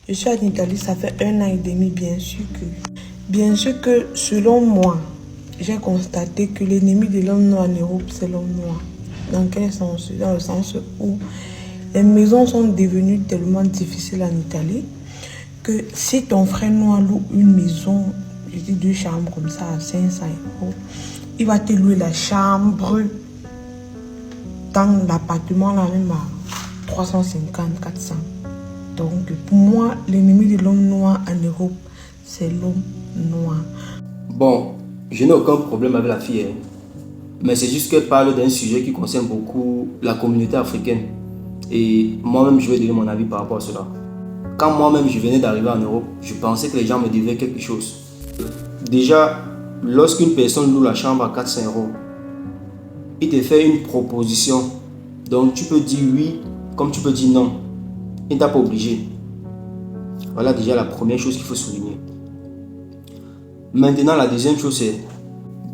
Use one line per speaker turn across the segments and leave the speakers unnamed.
Je suis en Italie, ça fait 1 an et demi, Bien sûr que, selon moi, j'ai constaté que l'ennemi de l'homme noir en Europe, c'est l'homme noir. Dans quel sens? Dans le sens où les maisons sont devenues tellement difficiles en Italie que si ton frère noir loue une maison, je dis 2 chambres comme ça à 500 €, il va te louer la chambre dans l'appartement là même à 350, 400. Donc pour moi, l'ennemi de l'homme noir en Europe, c'est l'homme noir.
Bon, je n'ai aucun problème avec la fille, hein. Mais c'est juste qu'elle parle d'un sujet qui concerne beaucoup la communauté africaine. Et moi-même, je vais donner mon avis par rapport à cela. Quand moi-même je venais d'arriver en Europe, je pensais que les gens me devaient quelque chose. Déjà, lorsqu'une personne loue la chambre à 400 €, il te fait une proposition. Donc tu peux dire oui, comme tu peux dire non. Il ne t'a pas obligé. Voilà déjà la première chose qu'il faut souligner. Maintenant, la deuxième chose, c'est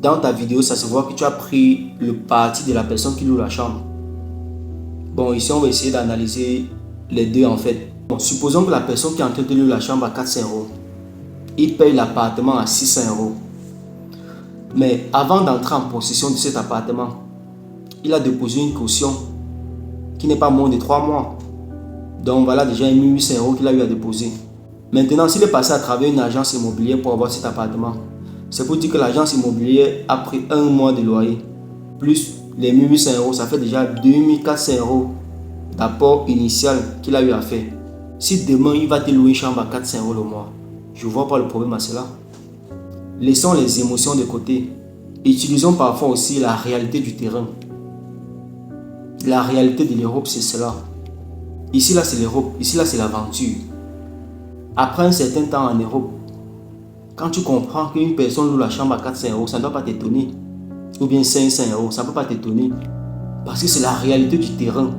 dans ta vidéo, ça se voit que tu as pris le parti de la personne qui loue la chambre. Bon, ici, on va essayer d'analyser les deux en fait. Bon, supposons que la personne qui est en train de louer la chambre à 400 €, il paye l'appartement à 600 €. Mais avant d'entrer en possession de cet appartement, il a déposé une caution qui n'est pas moins de 3 mois. Donc voilà déjà 1800 € qu'il a eu à déposer. Maintenant, s'il est passé à travers une agence immobilière pour avoir cet appartement, c'est pour dire que l'agence immobilière a pris 1 mois de loyer, plus les 1800 €, ça fait déjà 2400 € d'apport initial qu'il a eu à faire. Si demain il va te louer une chambre à 400 € le mois, je ne vois pas le problème à cela. Laissons les émotions de côté. Utilisons parfois aussi la réalité du terrain. La réalité de l'Europe, c'est cela. Ici, là, c'est l'Europe. Ici, là, c'est l'aventure. Après un certain temps en Europe, quand tu comprends qu'une personne loue la chambre à 400 €, ça ne doit pas t'étonner. Ou bien 500 €, ça ne peut pas t'étonner. Parce que c'est la réalité du terrain.